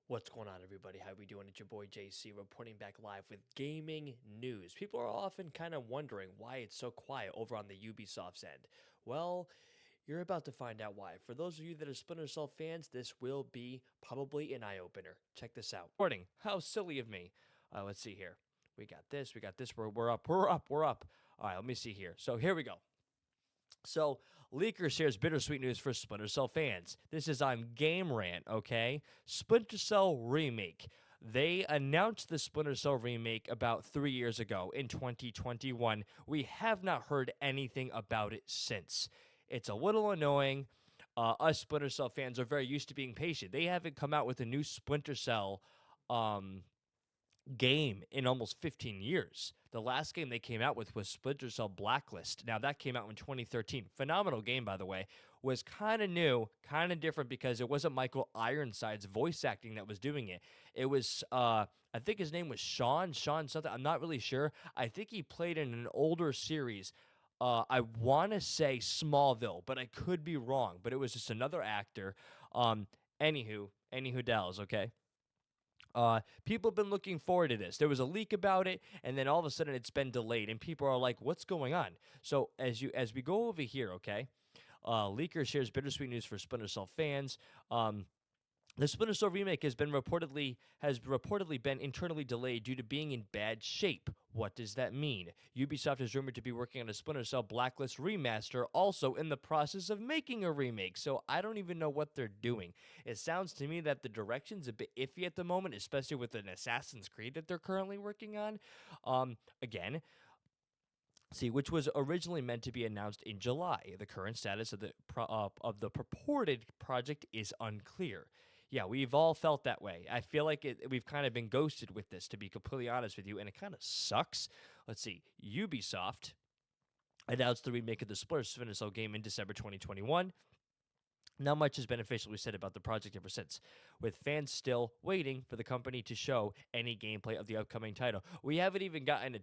What's going on, everybody? How we doing? It's your boy JC reporting back live with gaming news. People are often kind of wondering why it's so quiet over on the Ubisoft's end. Well, you're about to find out why. For those of you that are Splinter Cell fans, this will be probably an eye-opener. Check this out. Warning, how silly of me. Let's see here. We got this. We're up. All right, let me see here. So here we go. So, Leaker shares bittersweet news for Splinter Cell fans. This is on Game Rant, okay? Splinter Cell Remake. They announced the Splinter Cell remake about 3 years ago in 2021. We have not heard anything about it since. It's a little annoying. Us Splinter Cell fans are very used to being patient. They haven't come out with a new Splinter Cell game in almost 15 years. The last game they came out with was Splinter Cell Blacklist. Now, that came out in 2013. Phenomenal game, by the way. Was kind of new, kind of different because it wasn't Michael Ironside's voice acting that was doing it. It was, I think his name was Sean something. I'm not really sure. I think he played in an older series. I want to say Smallville, but I could be wrong. But it was just another actor. Anywho dells, okay? People have been looking forward to this. There was a leak about it, and then all of a sudden it's been delayed, and people are like, "What's going on?" So as we go over here, okay, Leaker shares bittersweet news for Splinter Cell fans. The Splinter Cell remake has reportedly been internally delayed due to being in bad shape. What does that mean? Ubisoft is rumored to be working on a Splinter Cell Blacklist remaster, also in the process of making a remake. So I don't even know what they're doing. It sounds to me that the direction's a bit iffy at the moment, especially with an Assassin's Creed that they're currently working on. Again, see, which was originally meant to be announced in July. The current status of the purported project is unclear. Yeah, we've all felt that way. I feel like we've kind of been ghosted with this, to be completely honest with you, and it kind of sucks. Let's see. Ubisoft announced the remake of the Splinter Cell game in December 2021. Not much has been officially said about the project ever since, with fans still waiting for the company to show any gameplay of the upcoming title. We haven't even gotten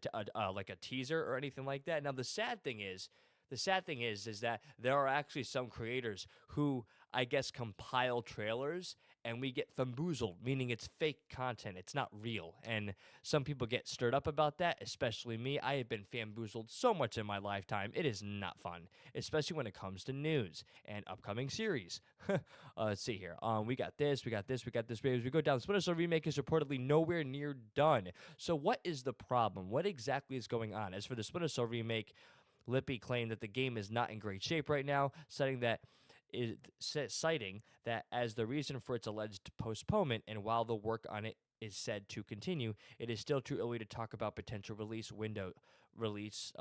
like a teaser or anything like that. Now, the sad thing is that there are actually some creators who, I guess, compile trailers and we get bamboozled, meaning it's fake content. It's not real. And some people get stirred up about that, especially me. I have been bamboozled so much in my lifetime. It is not fun, especially when it comes to news and upcoming series. Let's see here. We got this. As we go down, Splinter Cell Remake is reportedly nowhere near done. So what is the problem? What exactly is going on? As for the Splinter Cell Remake, Lippy claimed that the game is not in great shape right now, citing that as the reason for its alleged postponement. And while the work on it is said to continue, it is still too early to talk about potential release windows. The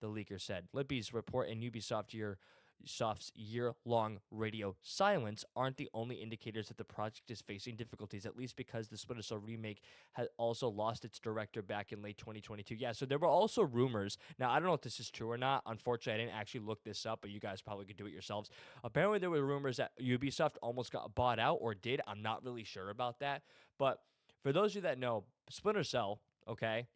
leaker said. Lippy's report and Ubisoft's year-long radio silence aren't the only indicators that the project is facing difficulties, at least because the Splinter Cell remake had also lost its director back in late 2022. Yeah, so there were also rumors. Now, I don't know if this is true or not. Unfortunately, I didn't actually look this up, but you guys probably could do it yourselves. Apparently, there were rumors that Ubisoft almost got bought out or did. I'm not really sure about that. But for those of you that know, Splinter Cell, okay,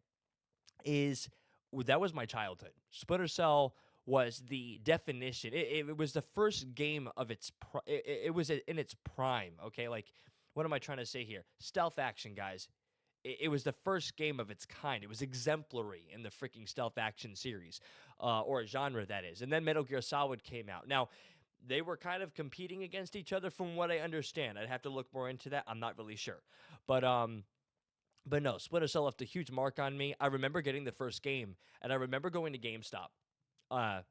that was my childhood. Splinter Cell was the definition. It was the first game of its. It was in its prime. Okay, like what am I trying to say here? Stealth action, guys. It was the first game of its kind. It was exemplary in the freaking stealth action series, or genre that is. And then Metal Gear Solid came out. Now, they were kind of competing against each other, from what I understand. I'd have to look more into that. I'm not really sure, but no, Splinter Cell left a huge mark on me. I remember getting the first game, and I remember going to GameStop. I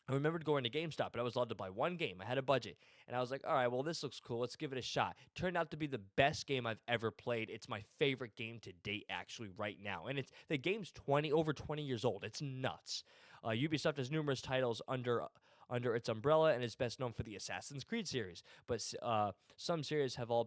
remembered going to GameStop, and I was allowed to buy one game. I had a budget, and I was like, all right, well, this looks cool. Let's give it a shot. Turned out to be the best game I've ever played. It's my favorite game to date, actually, right now. And the game's over 20 years old. It's nuts. Ubisoft has numerous titles under its umbrella, and is best known for the Assassin's Creed series. But some series have all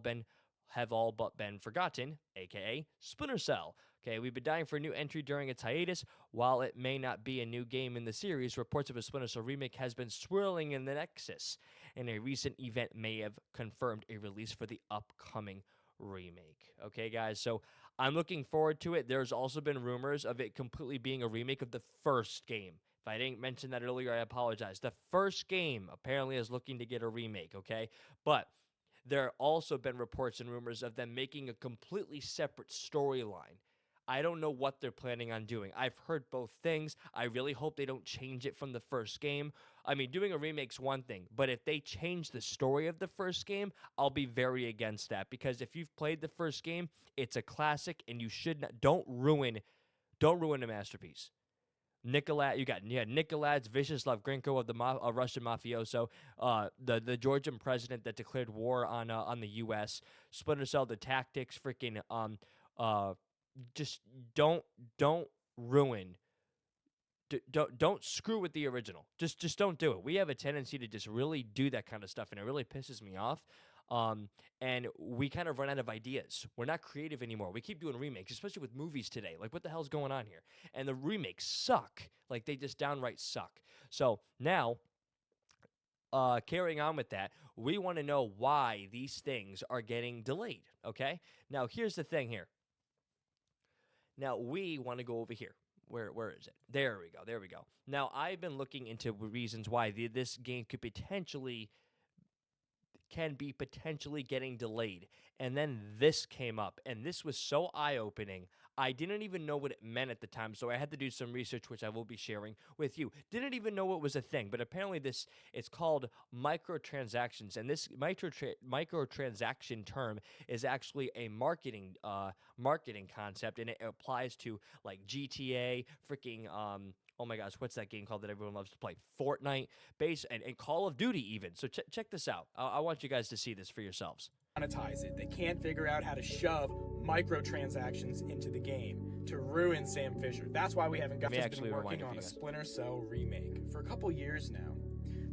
but been forgotten, aka Splinter Cell. Okay, we've been dying for a new entry during its hiatus. While it may not be a new game in the series, reports of a Splinter Cell remake has been swirling in the Nexus, and a recent event may have confirmed a release for the upcoming remake. Okay, guys, so I'm looking forward to it. There's also been rumors of it completely being a remake of the first game. If I didn't mention that earlier, I apologize. The first game apparently is looking to get a remake, okay? But There also been reports and rumors of them making a completely separate storyline. I don't know what they're planning on doing. I've heard both things. I really hope they don't change it from the first game. I mean, doing a remake's one thing, but if they change the story of the first game, I'll be very against that, because if you've played the first game, it's a classic and you should not don't ruin a masterpiece. Nikolai, Nikolai Vyacheslav Grinko of the Russian mafioso, the Georgian president that declared war on the U.S. Splinter Cell, the tactics, freaking uh, just don't ruin. Don't screw with the original. Just don't do it. We have a tendency to just really do that kind of stuff, and it really pisses me off. Um, and we kind of run out of ideas. We're not creative anymore. We keep doing remakes, especially with movies today. Like, what the hell's going on here? And the remakes suck. Like, they just downright suck. So now, carrying on with that, we want to know why these things are getting delayed. Okay. Now, here's the thing here. Now we want to go over here. Where is it? There we go. There we go. Now I've been looking into reasons why this game can be potentially getting delayed. And then this came up, and this was so eye-opening. I didn't even know what it meant at the time, so I had to do some research, which I will be sharing with you. Didn't even know it was a thing, but apparently it's called microtransactions, and this microtransaction term is actually a marketing concept, and it applies to like GTA, freaking oh my gosh, what's that game called that everyone loves to play? Fortnite, and Call of Duty even. So check this out. I want you guys to see this for yourselves. Monetize it. They can't figure out how to shove microtransactions into the game to ruin Sam Fisher. That's why we haven't been working on a Splinter Cell remake for a couple years now.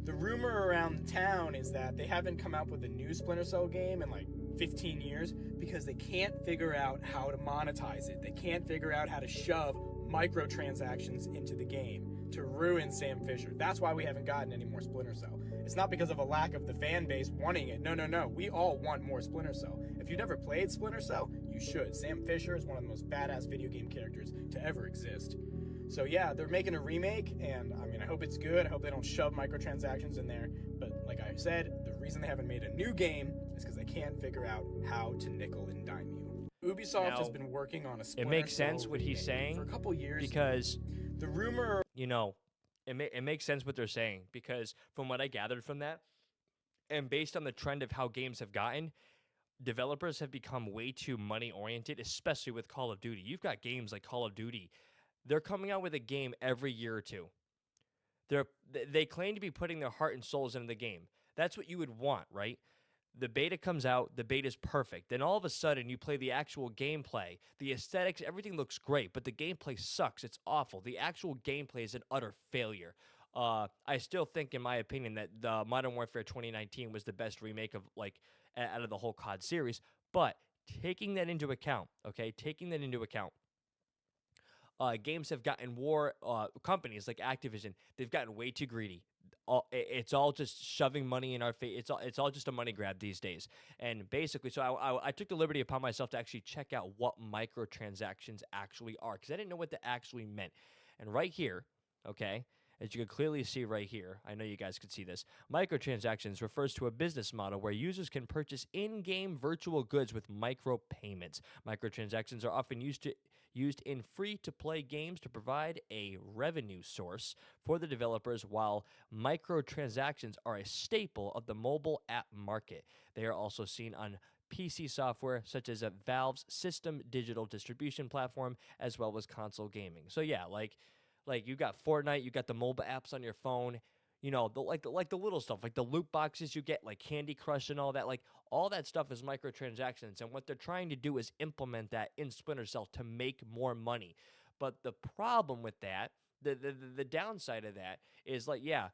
The rumor around town is that they haven't come out with a new Splinter Cell game in like 15 years because they can't figure out how to monetize it. They can't figure out how to shove microtransactions into the game to ruin Sam Fisher. That's why we haven't gotten any more Splinter Cell. It's not because of a lack of the fan base wanting it. No. We all want more Splinter Cell. If you've never played Splinter Cell, you should. Sam Fisher is one of the most badass video game characters to ever exist. So yeah, they're making a remake, and I mean, I hope it's good. I hope they don't shove microtransactions in there. But like I said, the reason they haven't made a new game is because they can't figure out how to nickel and dime you. Ubisoft has been working on a Splinter Cell. It makes sense what he's saying for a couple years because the rumor, it makes sense what they're saying, because from what I gathered from that, and based on the trend of how games have gotten, developers have become way too money oriented, especially with Call of Duty. You've got games like Call of Duty. They're coming out with a game every year or two. They claim to be putting their heart and souls into the game. That's what you would want, right? The beta comes out, the beta's perfect. Then all of a sudden, you play the actual gameplay. The aesthetics, everything looks great, but the gameplay sucks. It's awful. The actual gameplay is an utter failure. I still think, in my opinion, that the Modern Warfare 2019 was the best remake of, like, out of the whole COD series. But taking that into account, games have gotten companies like Activision, they've gotten way too greedy. It's all just shoving money in our face. It's all just a money grab these days. And basically, so I took the liberty upon myself to actually check out what microtransactions actually are, because I didn't know what that actually meant. And right here, okay, as you can clearly see right here, I know you guys could see this, microtransactions refers to a business model where users can purchase in-game virtual goods with micropayments. Microtransactions are often used in free-to-play games to provide a revenue source for the developers, while microtransactions are a staple of the mobile app market. They are also seen on PC software, such as Valve's System Digital Distribution platform, as well as console gaming. So yeah, like you got Fortnite, you got the mobile apps on your phone, the little stuff, like the loot boxes you get, like Candy Crush and all that, like all that stuff is microtransactions. And what they're trying to do is implement that in Splinter Cell to make more money. But the problem with that, the downside of that is, like, yeah,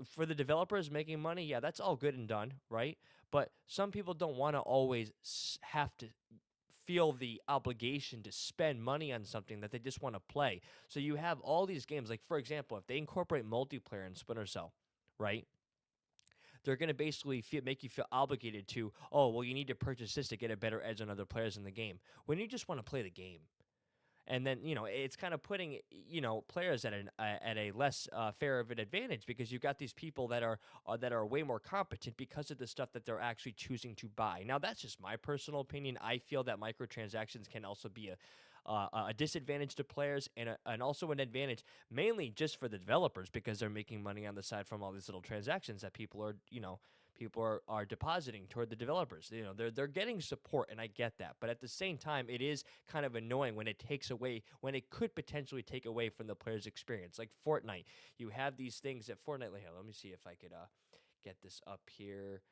for the developers making money, yeah, that's all good and done, right? But some people don't want to always have to feel the obligation to spend money on something that they just want to play. So you have all these games, like, for example, if they incorporate multiplayer in Splinter Cell, right? They're going to basically make you feel obligated to, oh, well, you need to purchase this to get a better edge on other players in the game, when you just want to play the game. and then it's kind of putting players at a less fair of an advantage, because you've got these people that are way more competent because of the stuff that they're actually choosing to buy. Now, that's just my personal opinion. I feel that microtransactions can also be a disadvantage to players, and also an advantage mainly just for the developers, because they're making money on the side from all these little transactions that people are depositing toward the developers. They're getting support, and I get that. But at the same time, it is kind of annoying when it could potentially take away from the player's experience. Like Fortnite, you have these things that Fortnite. Here, let me see if I could get this up here.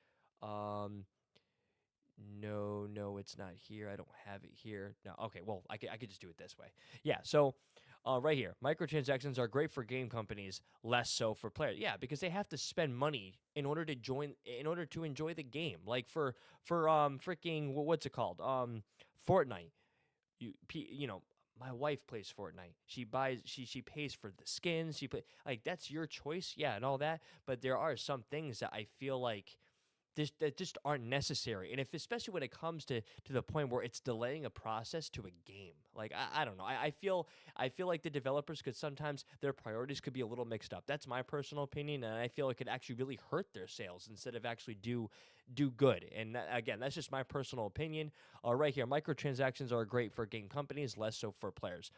No, it's not here. I don't have it here. No, okay, well, I could just do it this way. Yeah, so right here, microtransactions are great for game companies, less so for players. Yeah, because they have to spend money in order to enjoy the game. Like for freaking what's it called? Fortnite. My wife plays Fortnite. She pays for the skins. Like, that's your choice, yeah, and all that. But there are some things that I feel like that just aren't necessary. And especially when it comes to the point where it's delaying a process to a game. Like, I don't know. I feel like the developers could sometimes, their priorities could be a little mixed up. That's my personal opinion, and I feel it could actually really hurt their sales instead of actually do good. And again, that's just my personal opinion. Right here, microtransactions are great for game companies, less so for players.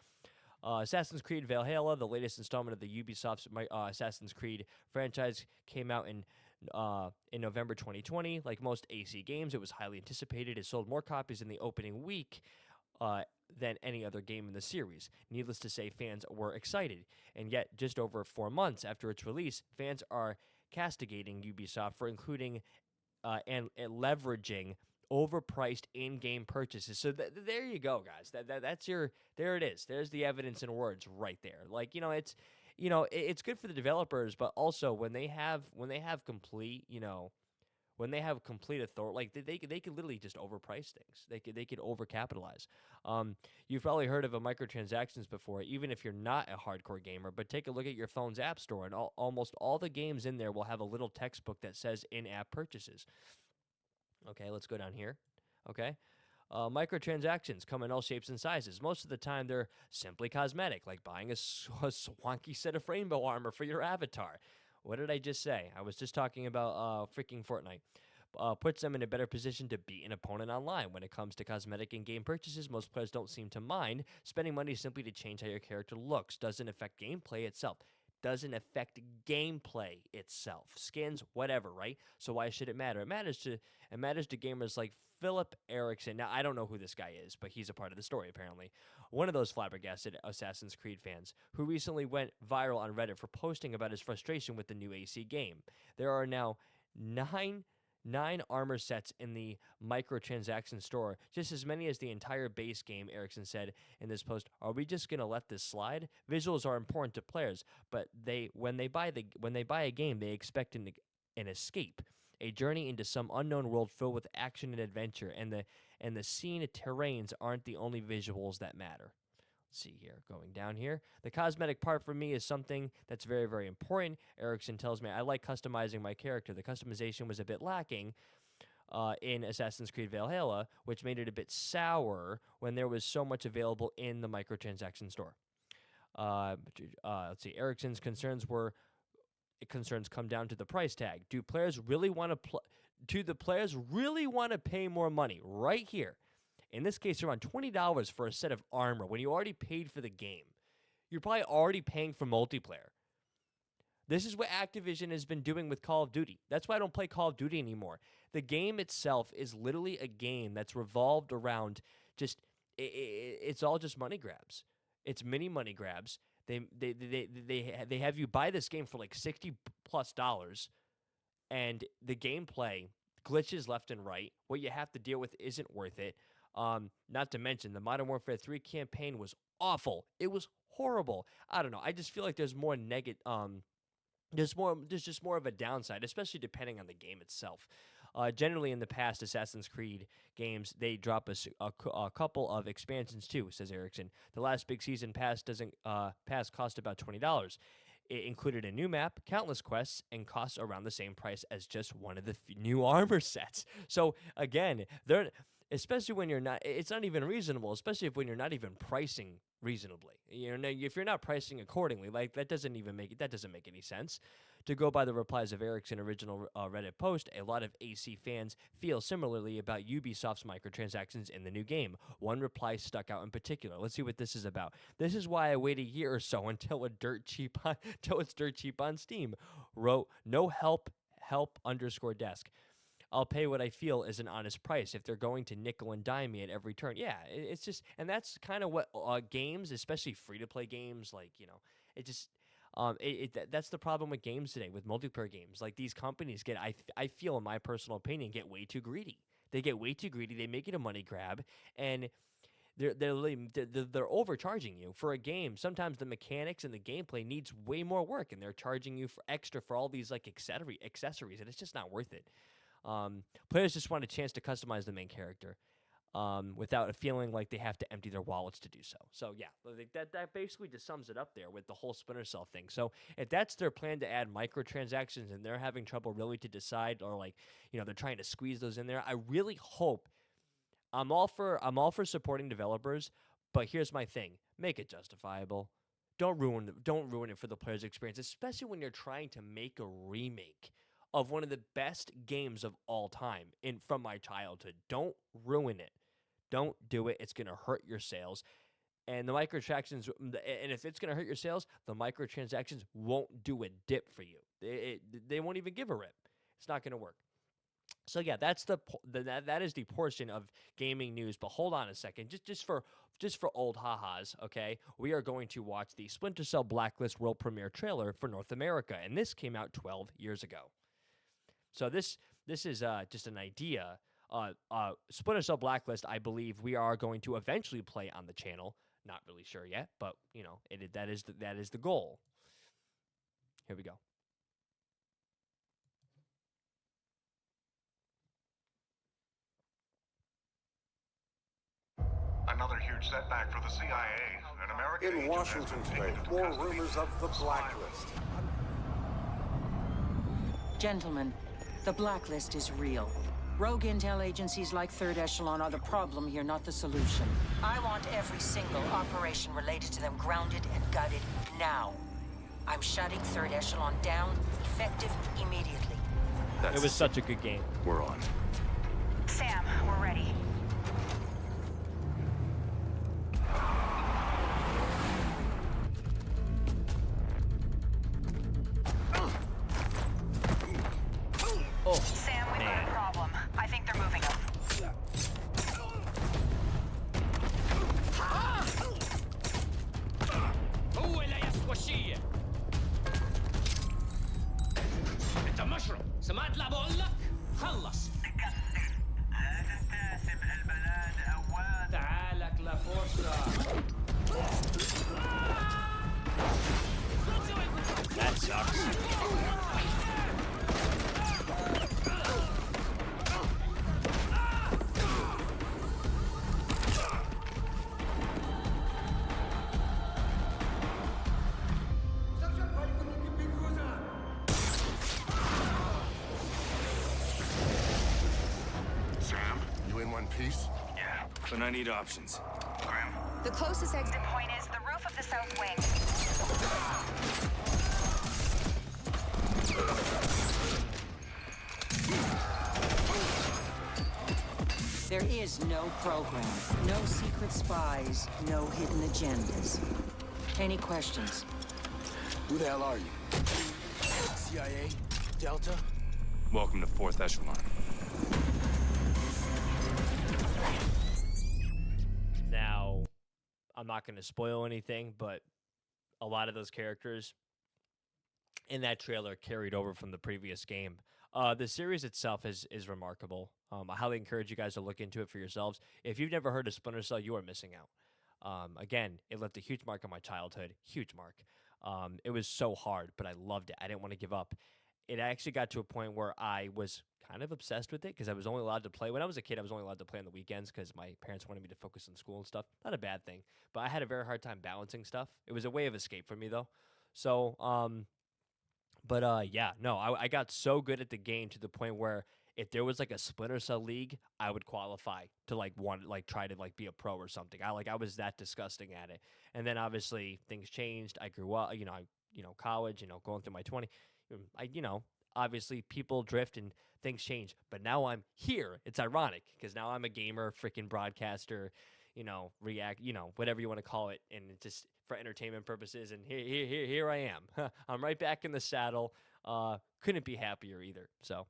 Assassin's Creed Valhalla, the latest installment of the Ubisoft's Assassin's Creed franchise, came out in November 2020. Like most AC games, it was highly anticipated. It sold more copies in the opening week than any other game in the series. Needless to say, fans were excited. And yet, just over 4 months after its release, fans are castigating Ubisoft for including and leveraging overpriced in-game purchases. So there you go, guys. There it is. There's the evidence in words right there. Like, it's good for the developers, but also when they have complete, when they have complete authority, like they could literally just overprice things. They could overcapitalize. You've probably heard of a microtransactions before, even if you're not a hardcore gamer. But take a look at your phone's app store, and almost all the games in there will have a little textbook that says in-app purchases. Okay, let's go down here. Okay. Microtransactions come in all shapes and sizes. Most of the time, they're simply cosmetic, like buying a swanky set of rainbow armor for your avatar. What did I just say? I was just talking about freaking Fortnite. Puts them in a better position to beat an opponent online. When it comes to cosmetic in-game purchases, most players don't seem to mind. Spending money simply to change how your character looks doesn't affect gameplay itself. Skins, whatever, right? So why should it matter? It matters to gamers like Philip Erickson. Now, I don't know who this guy is, but he's a part of the story, apparently. One of those flabbergasted Assassin's Creed fans who recently went viral on Reddit for posting about his frustration with the new AC game. There are now nine armor sets in the microtransaction store, just as many as the entire base game, Erickson said in this post. Are we just going to let this slide? Visuals are important to players, but when they buy a game, they expect an escape, a journey into some unknown world filled with action and adventure, and the scene terrains aren't the only visuals that matter. Let's see here, going down here. The cosmetic part for me is something that's very, very important. Erickson tells me, I like customizing my character. The customization was a bit lacking in Assassin's Creed Valhalla, which made it a bit sour when there was so much available in the microtransaction store. Let's see. Erickson's concerns come down to the price tag. Do the players really want to pay more money? Right here. In this case, around $20 for a set of armor when you already paid for the game. You're probably already paying for multiplayer. This is what Activision has been doing with Call of Duty. That's why I don't play Call of Duty anymore. The game itself is literally a game that's revolved around it's all just money grabs. It's mini money grabs. They have you buy this game for like $60+, and the gameplay glitches left and right. What you have to deal with isn't worth it. Not to mention, the Modern Warfare 3 campaign was awful. It was horrible. I don't know. I just feel like there's more negative. There's just more of a downside, especially depending on the game itself. Generally, in the past Assassin's Creed games, they drop a couple of expansions too, says Erickson. The last big season pass cost about $20. It included a new map, countless quests, and costs around the same price as just one of the new armor sets. So again, especially when you're not. It's not even reasonable, especially if when you're not even pricing reasonably. If you're not pricing accordingly, like that doesn't make any sense. To go by the replies of Eric's original Reddit post, a lot of AC fans feel similarly about Ubisoft's microtransactions in the new game. One reply stuck out in particular. Let's see what this is about. This is why I wait a year or so until it's dirt cheap on Steam. Wrote no help underscore desk. I'll pay what I feel is an honest price if they're going to nickel and dime me at every turn. Yeah, it's just, and that's kind of what games, especially free-to-play games, like, it just, that's the problem with games today, with multiplayer games. Like, these companies I feel, in my personal opinion, get way too greedy. They get way too greedy. They make it a money grab, and they're overcharging you for a game. Sometimes the mechanics and the gameplay needs way more work, and they're charging you for extra for all these like accessories, and it's just not worth it. Players just want a chance to customize the main character without a feeling like they have to empty their wallets to do so. So yeah, that basically just sums it up there with the whole Splinter Cell thing. So if that's their plan to add microtransactions and they're having trouble really to decide, or like, they're trying to squeeze those in there, I really hope. I'm all for supporting developers, but here's my thing: make it justifiable. Don't ruin it for the player's experience, especially when you're trying to make a remake of one of the best games of all time from my childhood. Don't ruin it. Don't do it. It's going to hurt your sales. And the microtransactions, and if it's going to hurt your sales, the microtransactions won't do a dip for you. They won't even give a rip. It's not going to work. So yeah, that is the portion of gaming news. But hold on a second, just for old ha-has, okay? We are going to watch the Splinter Cell Blacklist world premiere trailer for North America, and this came out 12 years ago. So this is just an idea. Splinter Cell Blacklist, I believe we are going to eventually play on the channel. Not really sure yet, but that is the goal. Here we go. Another huge setback for the CIA. An American in Washington State, more rumors of the Blacklist. Gentlemen, the Blacklist is real. Rogue intel agencies like Third Echelon are the problem here, not the solution. I want every single operation related to them grounded and gutted now. I'm shutting Third Echelon down, effective immediately. It was such a good game. We're on. Sam, we're ready. Sam, we've got a problem. I think they're moving up. هو لا يسوى شيء. انت مشروع، سمعت اللي بقول لك؟ خلص. تاسم البلاد أوان. تعالك لفرصة. That sucks. Sam, you in one piece? Yeah. But I need options. Graham? The closest exit point is the roof of the south wing. There is no program, no secret spies, no hidden agendas. Any questions? Who the hell are you? CIA? Delta? Welcome to Fourth Echelon. Now, I'm not going to spoil anything, but a lot of those characters in that trailer carried over from the previous game. The series itself is remarkable. I highly encourage you guys to look into it for yourselves. If you've never heard of Splinter Cell, you are missing out. Again, it left a huge mark on my childhood. Huge mark. It was so hard, but I loved it. I didn't want to give up. It actually got to a point where I was kind of obsessed with it because I was only allowed to play. When I was a kid, I was only allowed to play on the weekends because my parents wanted me to focus on school and stuff. Not a bad thing, but I had a very hard time balancing stuff. It was a way of escape for me, though. So, yeah, no, I got so good at the game to the point where if there was like a Splinter Cell league, I would qualify to try to be a pro or something. I was that disgusting at it. And then obviously things changed. I grew up, college, going through my 20. Obviously people drift and things change. But now I'm here. It's ironic because now I'm a gamer, freaking broadcaster, react, whatever you want to call it, and it just for entertainment purposes. And here I am. I'm right back in the saddle. Couldn't be happier either. So,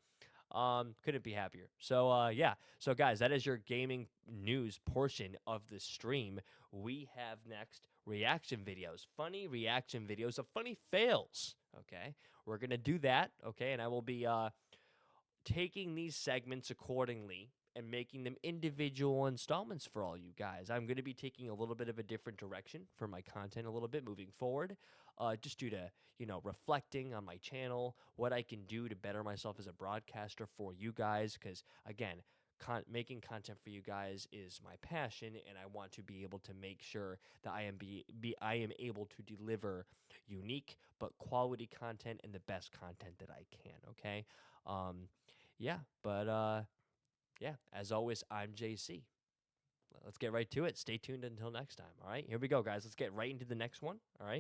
couldn't be happier. So, yeah. So, guys, that is your gaming news portion of the stream. We have next reaction videos, funny reaction videos of funny fails. Okay, we're gonna do that. Okay, and I will be taking these segments accordingly and making them individual installments for all you guys. I'm going to be taking a little bit of a different direction for my content a little bit moving forward, just due to, reflecting on my channel, what I can do to better myself as a broadcaster for you guys, because, again, making content for you guys is my passion, and I want to be able to make sure that I am able to deliver unique but quality content and the best content that I can, okay? Yeah, but yeah, as always, I'm JC. Let's get right to it. Stay tuned until next time, all right? Here we go, guys. Let's get right into the next one, all right?